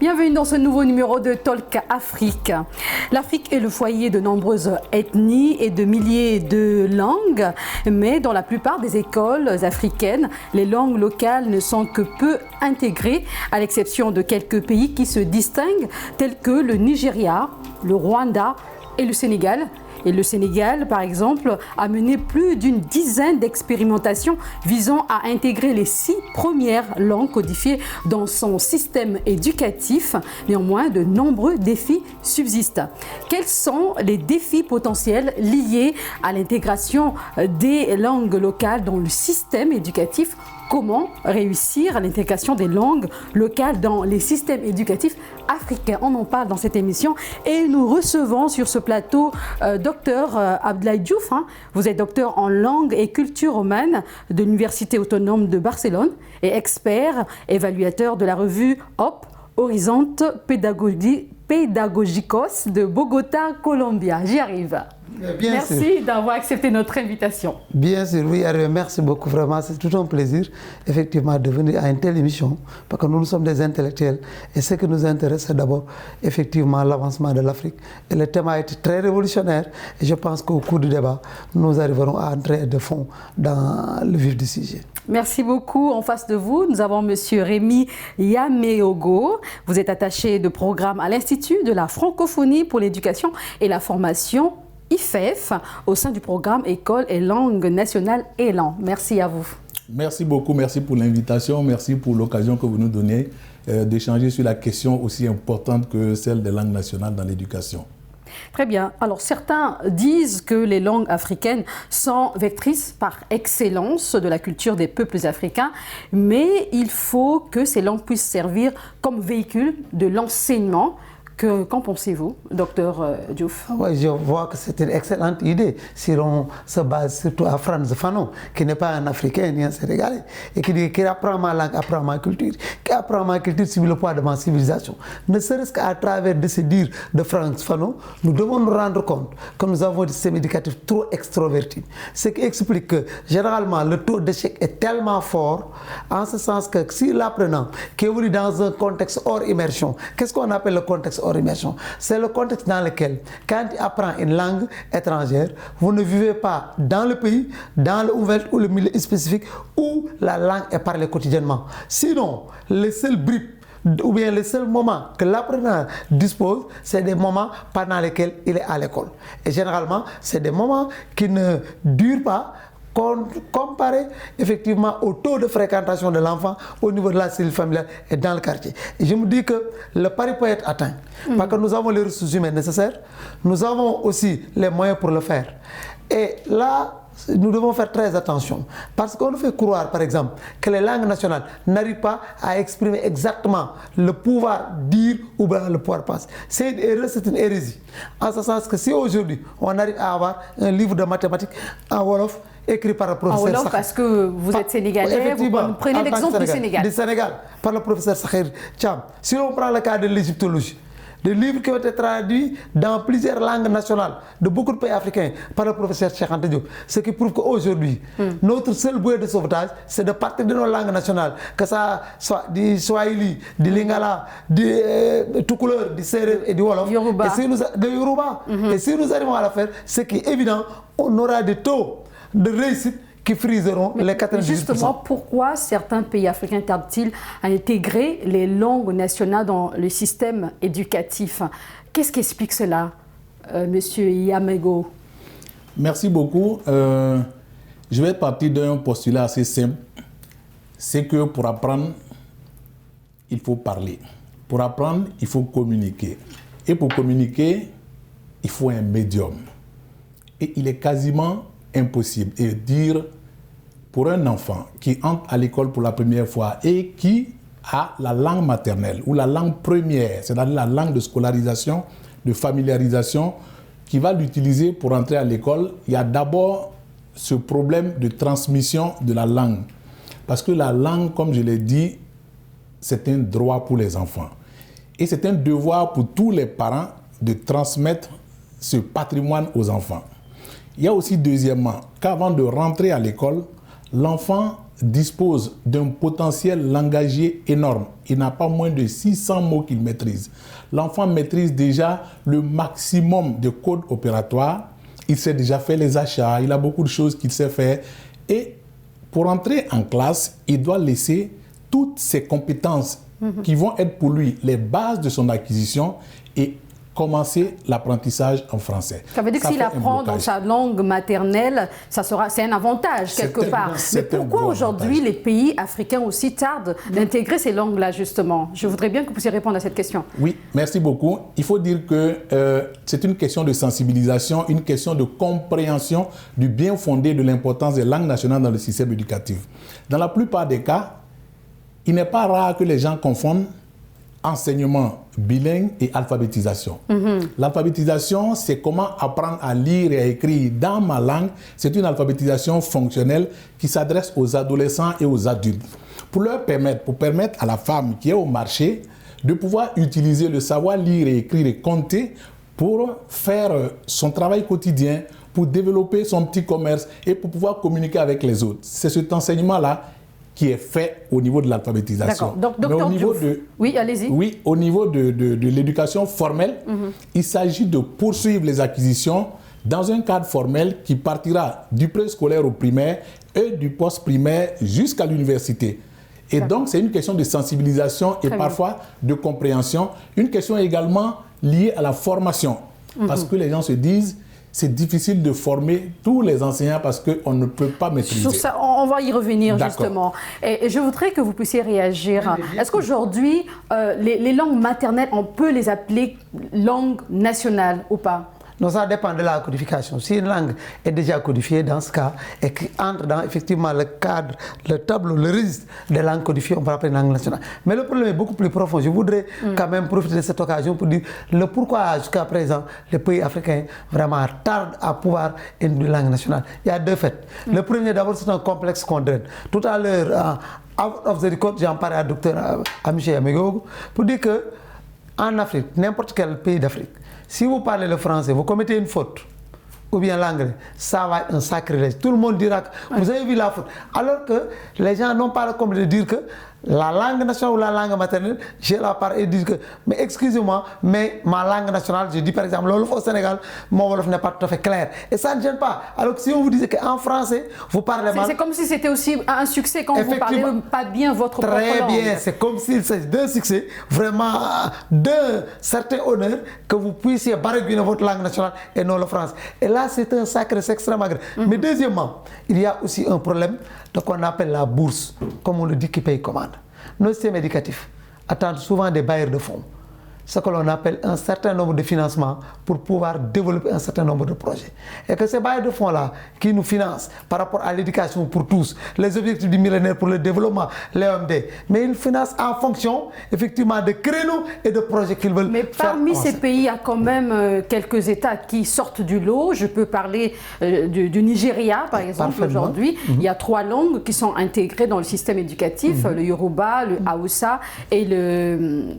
Bienvenue dans ce nouveau numéro de Talk Afrique. L'Afrique est le foyer de nombreuses ethnies et de milliers de langues, mais dans la plupart des écoles africaines, les langues locales ne sont que peu intégrées, à l'exception de quelques pays qui se distinguent, tels que le Nigeria, le Rwanda et le Sénégal. Et le Sénégal, par exemple, a mené plus d'une dizaine d'expérimentations visant à intégrer les 6 premières langues codifiées dans son système éducatif. Néanmoins, de nombreux défis subsistent. Quels sont les défis potentiels liés à l'intégration des langues locales dans le système éducatif ? Comment réussir l'intégration des langues locales dans les systèmes éducatifs africains? On en parle dans cette émission et nous recevons sur ce plateau Dr Abdoulaye Diouf. Vous êtes docteur en langue et culture romaine de l'Université autonome de Barcelone et expert évaluateur de la revue HOP, Horizonte Pedagogicos de Bogota, Colombia. J'y arrive. Bien merci d'avoir accepté notre invitation. Bien sûr, oui, merci beaucoup, vraiment, c'est tout un plaisir, effectivement, de venir à une telle émission, parce que nous sommes des intellectuels, et ce qui nous intéresse, c'est d'abord, effectivement, l'avancement de l'Afrique. Et le thème a été très révolutionnaire, et je pense qu'au cours du débat, nous arriverons à entrer de fond dans le vif du sujet. Merci beaucoup. En face de vous, nous avons M. Rémi Yameogo. Vous êtes attaché de programme à l'Institut de la francophonie pour l'éducation et la formation IFEF au sein du programme École et langue nationale Élan. Merci à vous. Merci beaucoup, merci pour l'invitation, merci pour l'occasion que vous nous donnez d'échanger sur la question aussi importante que celle des langues nationales dans l'éducation. Très bien. Alors certains disent que les langues africaines sont vectrices par excellence de la culture des peuples africains, mais il faut que ces langues puissent servir comme véhicule de l'enseignement. Qu'en pensez-vous, docteur Diouf? Oui, je vois que c'est une excellente idée si on se base surtout à Frantz Fanon, qui n'est pas un Africain ni un Sénégalais, et qui dit qu'il apprend ma langue, apprend ma culture, qui apprend ma culture sur le poids de ma civilisation. Ne serait-ce qu'à travers de ces dires de Frantz Fanon, nous devons nous rendre compte que nous avons des systèmes éducatifs trop extrovertis. Ce qui explique que généralement le taux d'échec est tellement fort, en ce sens que si l'apprenant qui évolue dans un contexte hors immersion, qu'est-ce qu'on appelle le contexte hors immersion? C'est le contexte dans lequel, quand tu apprends une langue étrangère, vous ne vivez pas dans le pays, dans le ouvert ou le milieu spécifique où la langue est parlée quotidiennement. Sinon, le seul brip ou bien le seul moment que l'apprenant dispose, c'est des moments pendant lesquels il est à l'école. Et généralement, c'est des moments qui ne durent pas, comparé effectivement au taux de fréquentation de l'enfant au niveau de la cellule familiale et dans le quartier. Et je me dis que le pari peut être atteint parce que nous avons les ressources humaines nécessaires, nous avons aussi les moyens pour le faire. Et là, nous devons faire très attention parce qu'on nous fait croire, par exemple, que les langues nationales n'arrivent pas à exprimer exactement le pouvoir dire ou bien le pouvoir passer. C'est une erreur, c'est une hérésie. En ce sens que si aujourd'hui on arrive à avoir un livre de mathématiques en Wolof écrit par le professeur en Wolof, parce que vous êtes sénégalais, vous prenez l'exemple du Sénégal. Du Sénégal, par le professeur Sakhir Cham. Si on prend le cas de l'égyptologie, des livres qui ont été traduits dans plusieurs langues nationales de beaucoup de pays africains par le professeur Cheikh Anta Diop. Ce qui prouve qu'aujourd'hui, notre seul bouée de sauvetage, c'est de partir de nos langues nationales, que ça soit du Swahili, du Lingala, du Toucouleur, du Sérère et du Wolof. Yoruba. De Yoruba. Et si nous arrivons à la faire, ce qui est évident, on aura des taux de réussite qui friseront les 98%. Justement, pourquoi certains pays africains tardent-ils à intégrer les langues nationales dans le système éducatif? Qu'est-ce qui explique cela, Monsieur Yameogo? Merci beaucoup. Je vais partir d'un postulat assez simple. C'est que pour apprendre, il faut parler. Pour apprendre, il faut communiquer. Et pour communiquer, il faut un médium. Et il est quasiment impossible de dire pour un enfant qui entre à l'école pour la première fois et qui a la langue maternelle ou la langue première, c'est-à-dire la langue de scolarisation, de familiarisation, qui va l'utiliser pour entrer à l'école, il y a d'abord ce problème de transmission de la langue. Parce que la langue, comme je l'ai dit, c'est un droit pour les enfants. Et c'est un devoir pour tous les parents de transmettre ce patrimoine aux enfants. Il y a aussi, deuxièmement, qu'avant de rentrer à l'école, l'enfant dispose d'un potentiel langagier énorme. Il n'a pas moins de 600 mots qu'il maîtrise. L'enfant maîtrise déjà le maximum de codes opératoires. Il sait déjà faire les achats, il a beaucoup de choses qu'il sait faire. Et pour entrer en classe, il doit laisser toutes ses compétences qui vont être pour lui les bases de son acquisition et commencer l'apprentissage en français. Ça veut dire que s'il apprend dans sa langue maternelle, c'est un avantage quelque part. Mais pourquoi aujourd'hui les pays africains aussi tardent d'intégrer ces langues-là justement? Je voudrais bien que vous puissiez répondre à cette question. Oui, merci beaucoup. Il faut dire que c'est une question de sensibilisation, une question de compréhension du bien fondé de l'importance des langues nationales dans le système éducatif. Dans la plupart des cas, il n'est pas rare que les gens confondent enseignement bilingue et alphabétisation. L'alphabétisation, c'est comment apprendre à lire et à écrire dans ma langue. C'est une alphabétisation fonctionnelle qui s'adresse aux adolescents et aux adultes. Pour permettre à la femme qui est au marché de pouvoir utiliser le savoir lire et écrire et compter pour faire son travail quotidien, pour développer son petit commerce et pour pouvoir communiquer avec les autres. C'est cet enseignement-là qui est fait au niveau de l'alphabétisation. D'accord. Donc, docteur Diouf, oui, allez-y. Oui, au niveau de l'éducation formelle, il s'agit de poursuivre les acquisitions dans un cadre formel qui partira du préscolaire au primaire et du post-primaire jusqu'à l'université. Et donc, c'est une question de sensibilisation et parfois de compréhension. Une question également liée à la formation. Parce que les gens se disent, c'est difficile de former tous les enseignants parce qu'on ne peut pas maîtriser. Sur ça, on va y revenir justement. Et je voudrais que vous puissiez réagir. Est-ce qu'aujourd'hui, les langues maternelles, on peut les appeler langues nationales ou pas? Non, ça dépend de la codification. Si une langue est déjà codifiée dans ce cas et qui entre dans effectivement le cadre, le tableau, le registre des langues codifiées, on peut l'appeler langue nationale. Mais le problème est beaucoup plus profond. Je voudrais quand même profiter de cette occasion pour dire le pourquoi jusqu'à présent les pays africains vraiment tardent à pouvoir induire une langue nationale. Il y a deux faits. Le premier, d'abord, c'est un complexe qu'on draine. Tout à l'heure, out of the record, j'en parlais à docteur Amiche Yamegogo pour dire que en Afrique, n'importe quel pays d'Afrique, si vous parlez le français, vous commettez une faute, ou bien l'anglais, ça va être un sacrilège. Tout le monde dira que vous avez vu la faute. Alors que les gens n'ont pas le courage de dire que la langue nationale ou la langue maternelle, j'ai la part et dire que, mais excusez-moi, mais ma langue nationale, je dis par exemple, le Wolof au Sénégal, mon Wolof n'est pas tout à fait clair. Et ça ne gêne pas. Alors que si on vous disait qu'en français, vous parlez mal. C'est comme si c'était aussi un succès quand vous parlez pas bien votre propre langue. Très bien, c'est comme s'il s'agit d'un succès, vraiment d'un certain honneur que vous puissiez baragouiner votre langue nationale et non le français. Et là, c'est un sacré, c'est extrêmement grave. Mais deuxièmement, il y a aussi un problème de qu'on appelle la bourse, comme on le dit, qui paye commande. Nos systèmes éducatifs attendent souvent des bailleurs de fonds, ce que l'on appelle un certain nombre de financements pour pouvoir développer un certain nombre de projets. Et que ces bailleurs de fonds-là, qui nous financent par rapport à l'éducation pour tous, les objectifs du millénaire pour le développement, les OMD, mais ils financent en fonction, effectivement, de créneaux et de projets qu'ils veulent faire. Mais parmi ces pays, il y a quand même quelques États qui sortent du lot. Je peux parler du Nigeria, par exemple, aujourd'hui. Il y a 3 langues qui sont intégrées dans le système éducatif, le Yoruba, le Hausa et le...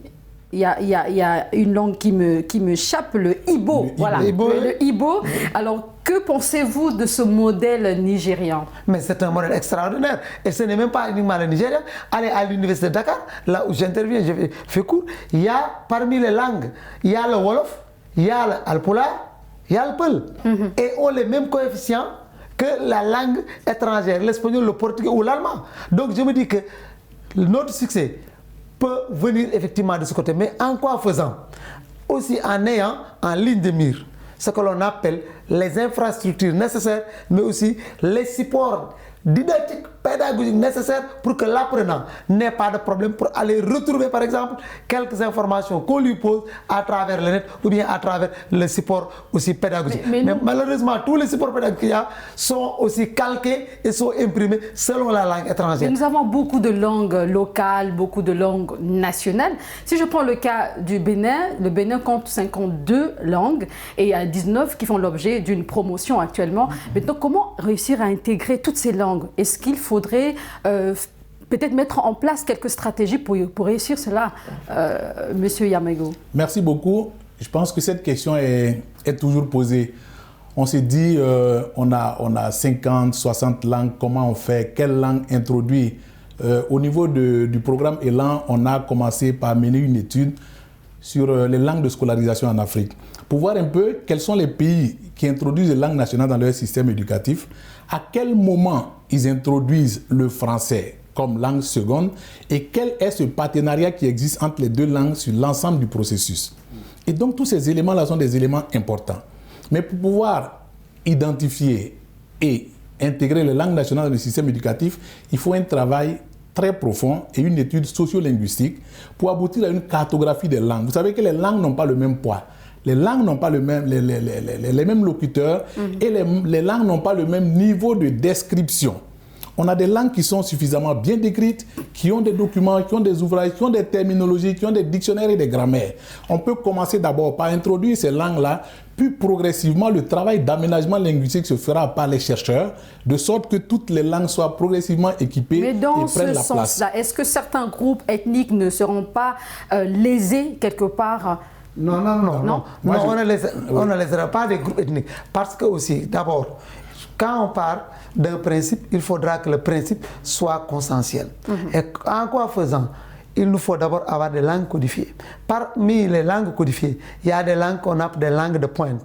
Il y a une langue qui me chappe, le Igbo. Voilà, le Igbo. Alors, que pensez-vous de ce modèle nigérian? Mais c'est un modèle extraordinaire. Et ce n'est même pas uniquement le Nigeria. Allez à l'université de Dakar, là où j'interviens, je fais cours. Il y a parmi les langues, il y a le Wolof, il y a l'Alpulaar, il y a le Peul. Et ont les mêmes coefficients que la langue étrangère, l'espagnol, le portugais ou l'allemand. Donc je me dis que notre succès peut venir effectivement de ce côté, mais en quoi faisant? Aussi en ayant en ligne de mire ce que l'on appelle les infrastructures nécessaires, mais aussi les supports didactiques, pédagogiques nécessaires pour que l'apprenant n'ait pas de problème pour aller retrouver par exemple quelques informations qu'on lui pose à travers le net ou bien à travers le support aussi pédagogique. Mais malheureusement, tous les supports pédagogiques qu'il y a sont aussi calqués et sont imprimés selon la langue étrangère. Mais nous avons beaucoup de langues locales, beaucoup de langues nationales. Si je prends le cas du Bénin, le Bénin compte 52 langues et il y a 19 qui font l'objet d'une promotion actuellement. Maintenant, comment réussir à intégrer toutes ces langues? Est-ce qu'il faudrait peut-être mettre en place quelques stratégies pour réussir cela, Monsieur Yamego? Merci beaucoup. Je pense que cette question est toujours posée. On s'est dit, on a 50, 60 langues, comment on fait, quelle langue introduire. Au niveau du programme Élan, on a commencé par mener une étude sur les langues de scolarisation en Afrique, pour voir un peu quels sont les pays qui introduisent les langues nationales dans leur système éducatif, à quel moment ils introduisent le français comme langue seconde et quel est ce partenariat qui existe entre les deux langues sur l'ensemble du processus. Et donc tous ces éléments-là sont des éléments importants. Mais pour pouvoir identifier et intégrer les langues nationales dans le système éducatif, il faut un travail très profond et une étude sociolinguistique pour aboutir à une cartographie des langues. Vous savez que les langues n'ont pas le même poids. Les langues n'ont pas les mêmes locuteurs et les langues n'ont pas le même niveau de description. On a des langues qui sont suffisamment bien décrites, qui ont des documents, qui ont des ouvrages, qui ont des terminologies, qui ont des dictionnaires et des grammaires. On peut commencer d'abord par introduire ces langues-là, puis progressivement, le travail d'aménagement linguistique se fera par les chercheurs, de sorte que toutes les langues soient progressivement équipées et prennent la place. Mais dans ce sens-là, est-ce que certains groupes ethniques ne seront pas lésés quelque part? Non. On ne laissera pas des groupes ethniques. Parce que aussi, d'abord, quand on part d'un principe, il faudra que le principe soit consensuel. Et en quoi faisant? Il nous faut d'abord avoir des langues codifiées. Parmi les langues codifiées, il y a des langues qu'on appelle des langues de pointe,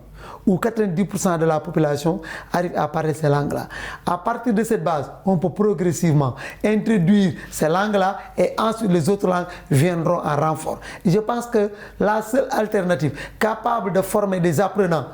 où 90% de la population arrive à parler ces langues-là. À partir de cette base, on peut progressivement introduire ces langues-là et ensuite les autres langues viendront en renfort. Et je pense que la seule alternative capable de former des apprenants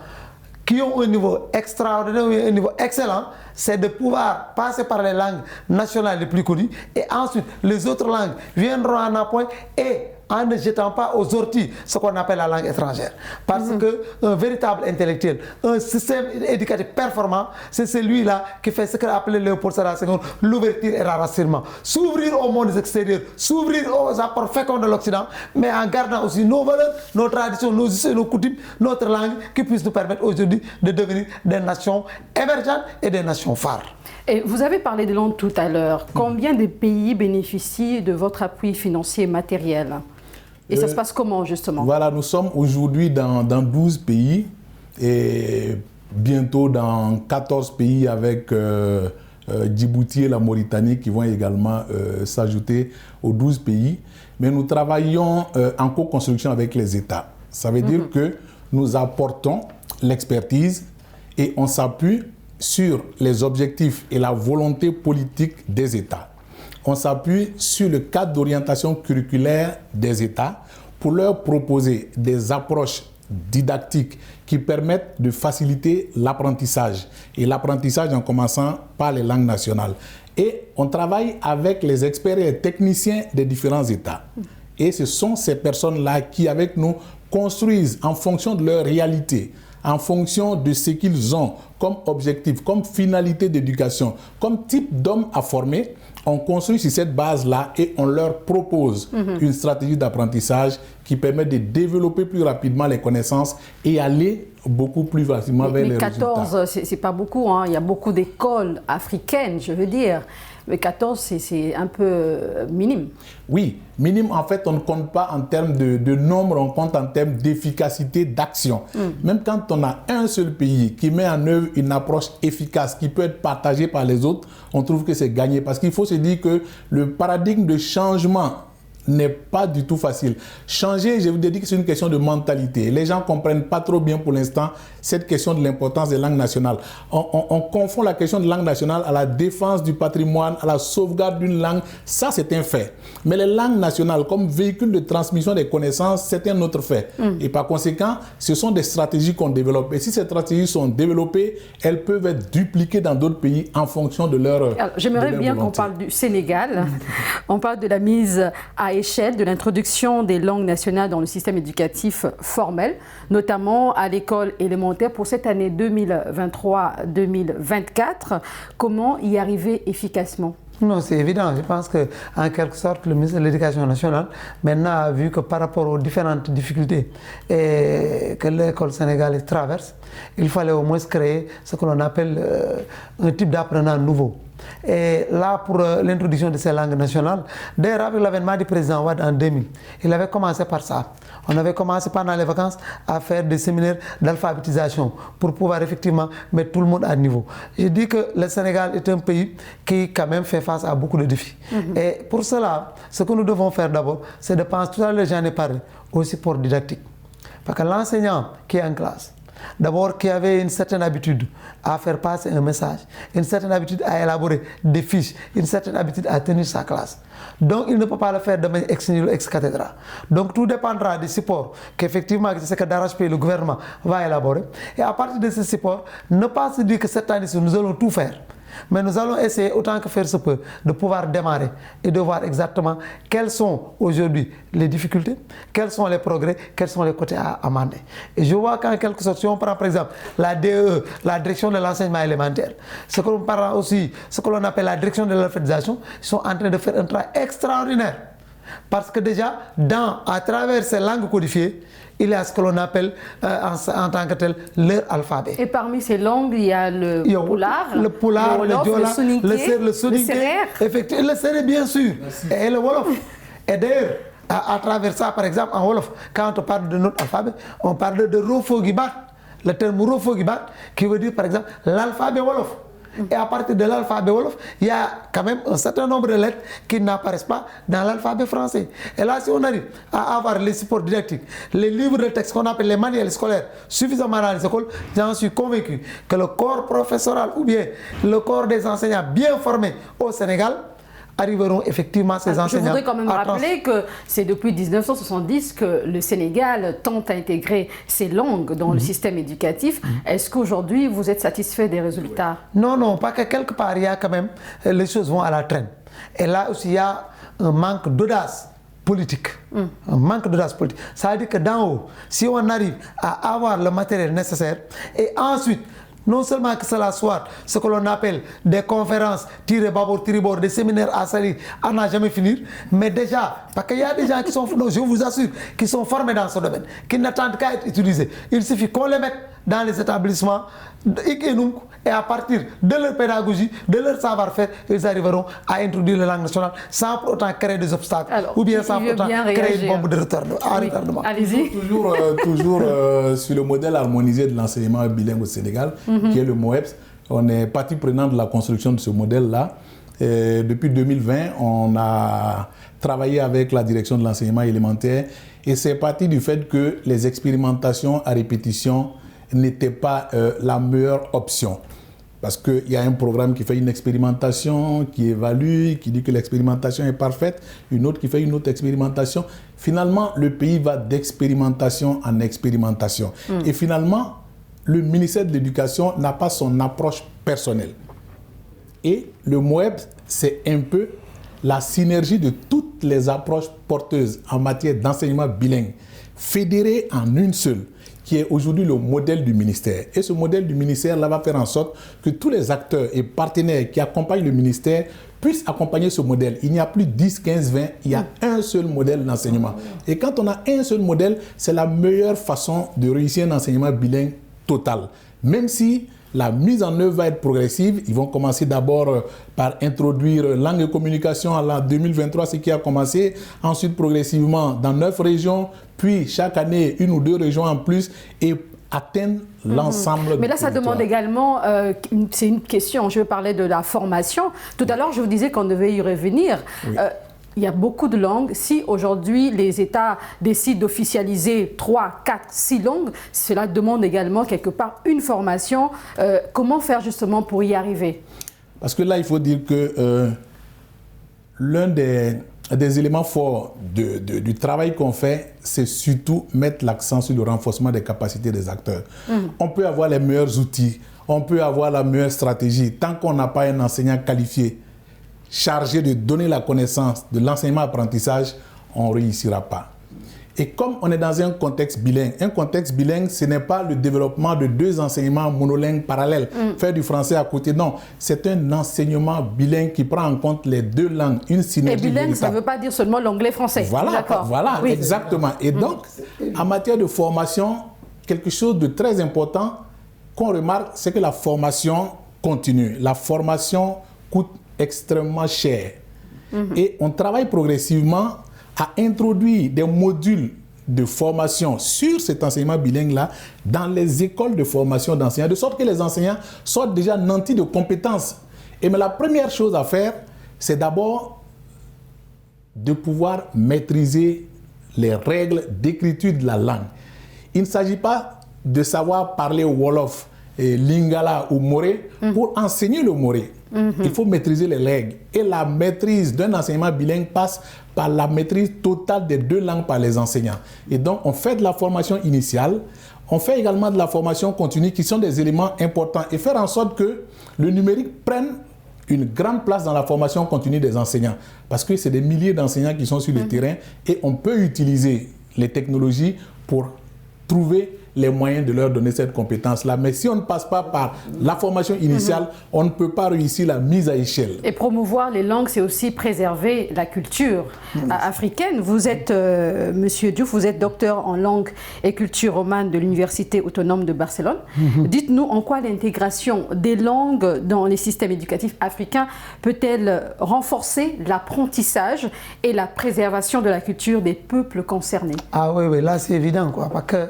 qui ont un niveau extraordinaire, un niveau excellent, c'est de pouvoir passer par les langues nationales les plus connues et ensuite les autres langues viendront en appoint et en ne jetant pas aux orties ce qu'on appelle la langue étrangère. Parce qu'un véritable intellectuel, un système éducatif performant, c'est celui-là qui fait ce qu'a appelé Léopold Sédar Senghor l'ouverture et l'enracinement. S'ouvrir au monde extérieur, s'ouvrir aux apports féconds de l'Occident, mais en gardant aussi nos valeurs, nos traditions, nos us et nos coutumes, notre langue qui puisse nous permettre aujourd'hui de devenir des nations émergentes et des nations phares. Et vous avez parlé de langue tout à l'heure. Combien de pays bénéficient de votre appui financier et matériel ? Et ça se passe comment, justement? Voilà, nous sommes aujourd'hui dans 12 pays et bientôt dans 14 pays avec Djibouti et la Mauritanie qui vont également s'ajouter aux 12 pays. Mais nous travaillons en co-construction avec les États. Ça veut dire que nous apportons l'expertise et on s'appuie sur les objectifs et la volonté politique des États. On s'appuie sur le cadre d'orientation curriculaire des États pour leur proposer des approches didactiques qui permettent de faciliter l'apprentissage. Et l'apprentissage en commençant par les langues nationales. Et on travaille avec les experts et les techniciens des différents États. Et ce sont ces personnes-là qui, avec nous, construisent en fonction de leur réalité, en fonction de ce qu'ils ont comme objectif, comme finalité d'éducation, comme type d'homme à former. On construit sur cette base-là et on leur propose une stratégie d'apprentissage qui permet de développer plus rapidement les connaissances et aller beaucoup plus facilement vers les résultats. Mais 14, c'est pas beaucoup, hein. Il y a beaucoup d'écoles africaines, je veux dire. Mais 14, c'est un peu minime. Oui, minime, en fait, on ne compte pas en termes de nombre, on compte en termes d'efficacité, d'action. Même quand on a un seul pays qui met en œuvre une approche efficace, qui peut être partagée par les autres, on trouve que c'est gagné. Parce qu'il faut se dire que le paradigme de changement n'est pas du tout facile. Changer, je vous ai dit que c'est une question de mentalité. Les gens ne comprennent pas trop bien pour l'instant cette question de l'importance des langues nationales. On confond la question de langue nationale à la défense du patrimoine, à la sauvegarde d'une langue. Ça, c'est un fait. Mais les langues nationales, comme véhicule de transmission des connaissances, c'est un autre fait. Et par conséquent, ce sont des stratégies qu'on développe. Et si ces stratégies sont développées, elles peuvent être dupliquées dans d'autres pays en fonction de leur J'aimerais bien qu'on parle du Sénégal. On parle de la mise à échelle de l'introduction des langues nationales dans le système éducatif formel, notamment à l'école élémentaire pour cette année 2023-2024. Comment y arriver efficacement? Non, c'est évident. Je pense qu'en quelque sorte, le ministre de l'Éducation nationale maintenant a vu que par rapport aux différentes difficultés que l'école sénégalaise traverse, il fallait au moins créer ce que l'on appelle un type d'apprenant nouveau. Et là, pour l'introduction de ces langues nationales, d'ailleurs, avec l'avènement du président Wade en 2000, il avait commencé par ça. On avait commencé pendant les vacances à faire des séminaires d'alphabétisation pour pouvoir effectivement mettre tout le monde à niveau. Je dis que le Sénégal est un pays qui quand même fait face à beaucoup de défis. Et pour cela, ce que nous devons faire d'abord, c'est de penser, tout à l'heure j'en ai parlé, au support didactique. Parce que l'enseignant qui est en classe, d'abord qui avait une certaine habitude à faire passer un message, une certaine habitude à élaborer des fiches, une certaine habitude à tenir sa classe. Donc il ne peut pas le faire de manière ex nihilo ex cathedra. Donc tout dépendra du support qu'effectivement, c'est ce que d'arrache-pied le gouvernement va élaborer. Et à partir de ce support, ne pas se dire que cette année nous allons tout faire. Mais nous allons essayer, autant que faire se peut, de pouvoir démarrer et de voir exactement quelles sont aujourd'hui les difficultés, quels sont les progrès, quels sont les côtés à amender. Et je vois qu'en quelque sorte, si on prend par exemple la DE, la direction de l'enseignement élémentaire, ce que l'on parle aussi, ce que l'on appelle la direction de l'alphabétisation, ils sont en train de faire un travail extraordinaire. Parce que déjà, à travers ces langues codifiées, il y a ce que l'on appelle en tant que tel leur alphabet. Et parmi ces langues, il y a le poulard, le wolof, diola, le soninké, effectivement, le sérère bien sûr, et le wolof. Et d'ailleurs, à travers ça, par exemple, en wolof, quand on parle de notre alphabet, on parle de rofogibat, le terme rofogibat, qui veut dire par exemple l'alphabet wolof. Et à partir de l'alphabet wolof, il y a quand même un certain nombre de lettres qui n'apparaissent pas dans l'alphabet français. Et là, si on arrive à avoir les supports didactiques, les livres de texte qu'on appelle les manuels scolaires suffisamment dans les écoles, j'en suis convaincu que le corps professoral ou bien le corps des enseignants bien formés au Sénégal arriveront effectivement ces enseignants. Je voudrais quand même rappeler que c'est depuis 1970 que le Sénégal tente à intégrer ces langues dans le système éducatif. Est-ce qu'aujourd'hui, vous êtes satisfait des résultats? Non, non, pas que quelque part, il y a quand même, les choses vont à la traîne. Et là aussi, il y a un manque d'audace politique. Un manque d'audace politique. Ça veut dire que d'en haut, si on arrive à avoir le matériel nécessaire, et ensuite, non seulement que cela soit ce que l'on appelle des conférences tirées bâbord, tirées bord, des séminaires à salir, à n'en jamais finir, mais déjà, parce qu'il y a des gens qui sont, non, je vous assure, qui sont formés dans ce domaine, qui n'attendent qu'à être utilisés. Il suffit qu'on les mette dans les établissements et à partir de leur pédagogie, de leur savoir-faire, ils arriveront à introduire la langue nationale sans pour autant créer des obstacles. Alors, ou bien sans pour autant créer une bombe de retardement. Allez-y. Toujours sur le modèle harmonisé de l'enseignement bilingue au Sénégal, qui est le MOEPS. On est partie prenante de la construction de ce modèle-là. Depuis 2020, on a travaillé avec la direction de l'enseignement élémentaire et c'est parti du fait que les expérimentations à répétition n'était pas la meilleure option. Parce qu'il y a un programme qui fait une expérimentation, qui évalue, qui dit que l'expérimentation est parfaite, une autre qui fait une autre expérimentation. Finalement, le pays va d'expérimentation en expérimentation. Et finalement, le ministère de l'Éducation n'a pas son approche personnelle. Et le MOEPS, c'est un peu la synergie de toutes les approches porteuses en matière d'enseignement bilingue, fédérées en une seule, qui est aujourd'hui le modèle du ministère. Et ce modèle du ministère là, va faire en sorte que tous les acteurs et partenaires qui accompagnent le ministère puissent accompagner ce modèle. Il n'y a plus 10, 15, 20, il y a un seul modèle d'enseignement. Et quand on a un seul modèle, c'est la meilleure façon de réussir un enseignement bilingue total. Même si la mise en œuvre va être progressive, ils vont commencer d'abord par introduire langue et communication en l'an 2023, ce qui a commencé, ensuite progressivement dans 9 régions, puis chaque année 1 ou 2 régions en plus et atteindre l'ensemble. Mais là, ça demande également, c'est une question, je vais parler de la formation. Tout à l'heure, je vous disais qu'on devait y revenir. Oui. Il y a beaucoup de langues. Si aujourd'hui les États décident d'officialiser 3, 4, 6 langues, cela demande également quelque part une formation. Comment faire justement pour y arriver? Parce que là, il faut dire que l'un des éléments forts du travail qu'on fait, c'est surtout mettre l'accent sur le renforcement des capacités des acteurs. On peut avoir les meilleurs outils, on peut avoir la meilleure stratégie. Tant qu'on n'a pas un enseignant qualifié, chargé de donner la connaissance de l'enseignement-apprentissage, on ne réussira pas. Et comme on est dans un contexte bilingue, ce n'est pas le développement de 2 enseignements monolingues parallèles, faire du français à côté, non. C'est un enseignement bilingue qui prend en compte les 2 langues, une synergie. Et bilingue, ça ne veut pas dire seulement l'anglais-français. Voilà, oui. Exactement. Et donc, en matière de formation, quelque chose de très important qu'on remarque, c'est que la formation continue. La formation coûte extrêmement cher. Et on travaille progressivement à introduire des modules de formation sur cet enseignement bilingue-là dans les écoles de formation d'enseignants, de sorte que les enseignants soient déjà nantis de compétences. Mais la première chose à faire, c'est d'abord de pouvoir maîtriser les règles d'écriture de la langue. Il ne s'agit pas de savoir parler Wolof, Lingala ou Moré pour enseigner le Moré. Il faut maîtriser les règles. Et la maîtrise d'un enseignement bilingue passe par la maîtrise totale des deux langues par les enseignants. Et donc, on fait de la formation initiale, on fait également de la formation continue qui sont des éléments importants et faire en sorte que le numérique prenne une grande place dans la formation continue des enseignants. Parce que c'est des milliers d'enseignants qui sont sur le terrain et on peut utiliser les technologies pour trouver les moyens de leur donner cette compétence-là. Mais si on ne passe pas par la formation initiale, on ne peut pas réussir la mise à échelle. Et promouvoir les langues, c'est aussi préserver la culture africaine. Vous êtes, Monsieur Diouf, vous êtes docteur en langue et culture romane de l'Université autonome de Barcelone. Dites-nous en quoi l'intégration des langues dans les systèmes éducatifs africains peut-elle renforcer l'apprentissage et la préservation de la culture des peuples concernés? Ah oui, oui, là c'est évident, quoi, parce que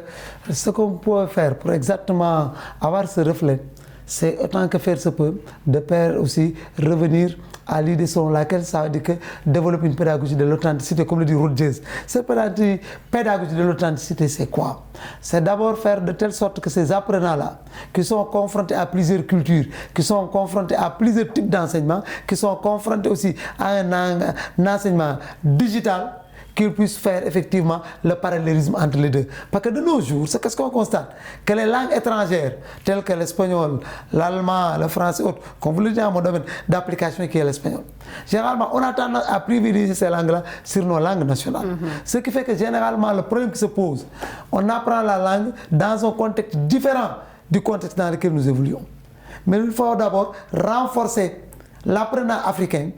ce qu'on peut faire pour exactement avoir ce reflet, c'est autant que faire se peut, de faire aussi revenir à l'idée selon laquelle ça veut dire que développer une pédagogie de l'authenticité, comme le dit Rutgers. Cette pédagogie de l'authenticité, c'est quoi? C'est d'abord faire de telle sorte que ces apprenants-là, qui sont confrontés à plusieurs cultures, qui sont confrontés à plusieurs types d'enseignements, qui sont confrontés aussi à un enseignement digital, qu'ils puissent faire effectivement le parallélisme entre les deux. Parce que de nos jours, c'est qu'est-ce qu'on constate? Que les langues étrangères, telles que l'espagnol, l'allemand, le français, autres, comme vous le dites dans mon domaine d'application qui est l'espagnol, généralement, on a tendance à privilégier ces langues-là sur nos langues nationales. Ce qui fait que généralement, le problème qui se pose, on apprend la langue dans un contexte différent du contexte dans lequel nous évoluons. Mais il faut d'abord renforcer l'apprenant africain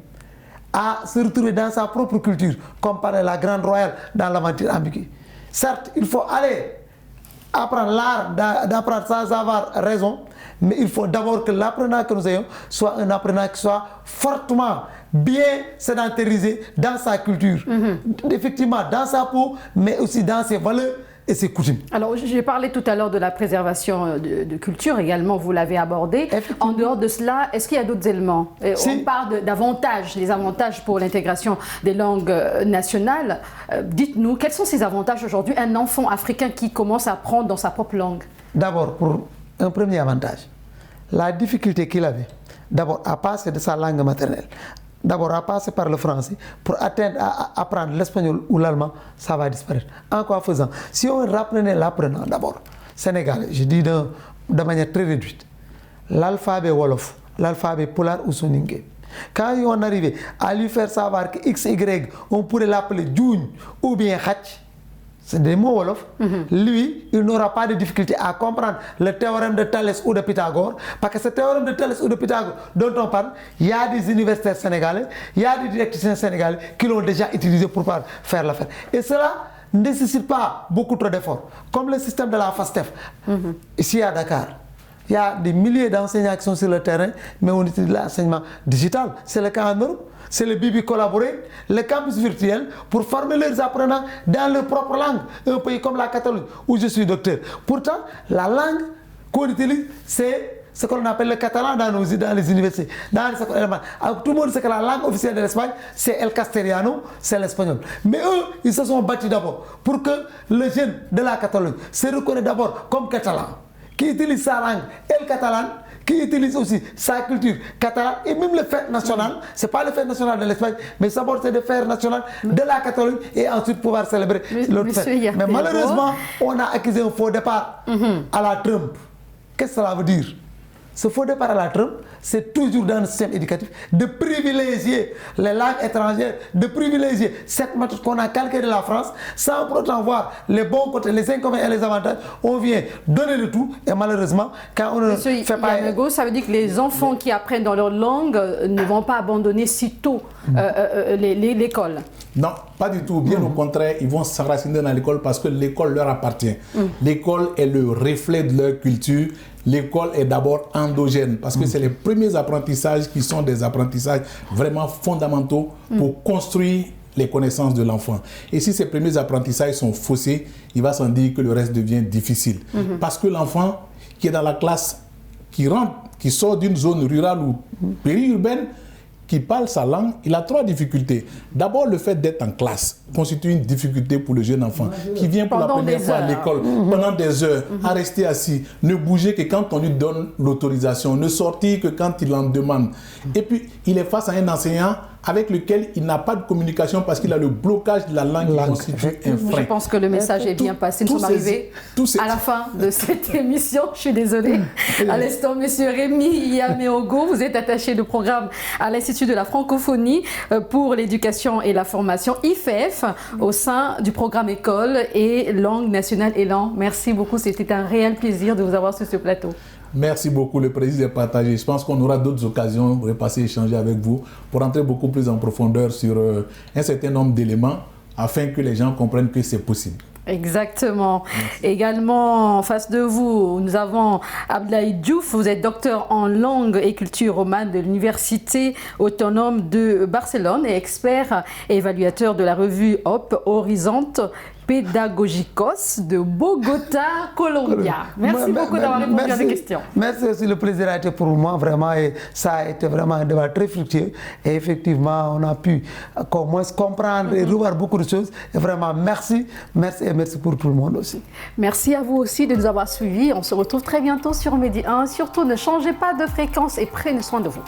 à se retrouver dans sa propre culture, comme par la Grande Royale dans l'aventure ambiguë. Certes, il faut aller apprendre l'art d'apprendre sans avoir raison, mais il faut d'abord que l'apprenant que nous ayons soit un apprenant qui soit fortement bien sédentarisé dans sa culture, effectivement dans sa peau, mais aussi dans ses valeurs et ses coutumes. Alors, j'ai parlé tout à l'heure de la préservation de culture également, vous l'avez abordé. En dehors de cela, est-ce qu'il y a d'autres éléments? On parle d'avantages, les avantages pour l'intégration des langues nationales. Dites-nous, quels sont ces avantages aujourd'hui, un enfant africain qui commence à apprendre dans sa propre langue? D'abord, pour un premier avantage, la difficulté qu'il avait, d'abord à passer de sa langue maternelle, d'abord à passer par le français pour atteindre à apprendre l'espagnol ou l'allemand, ça va disparaître. En quoi faisant? Si on rapprenait l'apprenant d'abord, sénégalais, je dis de manière très réduite, l'alphabet Wolof, l'alphabet Polar ou Soninké, quand on arrivait à lui faire savoir que X, Y, on pourrait l'appeler Djoun ou bien Hach, c'est des mots Wolof, lui, il n'aura pas de difficulté à comprendre le théorème de Thalès ou de Pythagore, parce que ce théorème de Thalès ou de Pythagore dont on parle, il y a des universitaires sénégalais, il y a des directiciens sénégalais qui l'ont déjà utilisé pour faire l'affaire. Et cela ne nécessite pas beaucoup trop d'efforts, comme le système de la FASTEF, ici à Dakar. Il y a des milliers d'enseignants qui sont sur le terrain, mais on utilise l'enseignement digital. C'est le cas en Europe. C'est le BIBI collaboré, le campus virtuel, pour former leurs apprenants dans leur propre langue. Un pays comme la Catalogne, où je suis docteur. Pourtant, la langue qu'on utilise, c'est ce qu'on appelle le catalan dans les universités, dans les écoles élémentaires. Alors, tout le monde sait que la langue officielle de l'Espagne, c'est el castellano, c'est l'espagnol. Mais eux, ils se sont battus d'abord pour que le jeune de la Catalogne se reconnaisse d'abord comme catalan, qui utilise sa langue, el catalan, qui utilise aussi sa culture catalane et même le fête national. Ce n'est pas le fête national de l'Espagne, mais d'abord c'est le fête national de la Catalogne et ensuite pouvoir célébrer l'autre fête. Mais malheureusement, on a accusé un faux départ à la Trump. Qu'est-ce que cela veut dire? Ce faux départ à la Trump, c'est toujours dans le système éducatif de privilégier les langues étrangères, de privilégier cette méthode qu'on a calquée de la France, sans pour autant voir les bons côtés, les inconvénients et les avantages. On vient donner le tout et malheureusement, quand on ne fait pas... Yamago, ça veut dire que les enfants qui apprennent dans leur langue ne vont pas abandonner si tôt l'école? Non, Pas du tout. Bien au contraire, ils vont s'enraciner dans l'école parce que l'école leur appartient. L'école est le reflet de leur culture. L'école est d'abord endogène parce que c'est les premiers apprentissages qui sont des apprentissages vraiment fondamentaux pour construire les connaissances de l'enfant. Et si ces premiers apprentissages sont faussés, il va sans dire que le reste devient difficile. Parce que l'enfant qui est dans la classe, qui sort d'une zone rurale ou périurbaine, qui parle sa langue, il a trois difficultés. D'abord, le fait d'être en classe constitue une difficulté pour le jeune enfant qui vient pour la première fois à l'école pendant des heures, à rester assis, ne bouger que quand on lui donne l'autorisation, ne sortir que quand il en demande. Et puis, il est face à un enseignant avec lequel il n'a pas de communication parce qu'il a le blocage de la langue qui constitue un frein. Je pense que le message est bien passé. Nous sommes arrivés à la fin de cette émission. Je suis désolée. À l'instant, monsieur Rémi Yaméogo, vous êtes attaché de programme à l'Institut de la francophonie pour l'éducation et la formation IFEF au sein du programme École et langue nationale Élan. Merci beaucoup. C'était un réel plaisir de vous avoir sur ce plateau. Merci beaucoup, le président est partagé. Je pense qu'on aura d'autres occasions de repasser échanger avec vous pour entrer beaucoup plus en profondeur sur un certain nombre d'éléments afin que les gens comprennent que c'est possible. Exactement. Merci. Également, en face de vous, nous avons Abdoulaye Diouf. Vous êtes docteur en langue et culture romane de l'Université autonome de Barcelone et expert et évaluateur de la revue Hop Horizonte Pédagogicos de Bogota, Colombia. Merci beaucoup d'avoir répondu à ces questions. Merci aussi, le plaisir a été pour moi vraiment et ça a été vraiment un débat très fructueux et effectivement on a pu au moins comprendre et revoir beaucoup de choses et vraiment merci et merci pour tout le monde aussi. Merci à vous aussi de nous avoir suivis. On se retrouve très bientôt sur Medi 1. Surtout ne changez pas de fréquence et prenez soin de vous.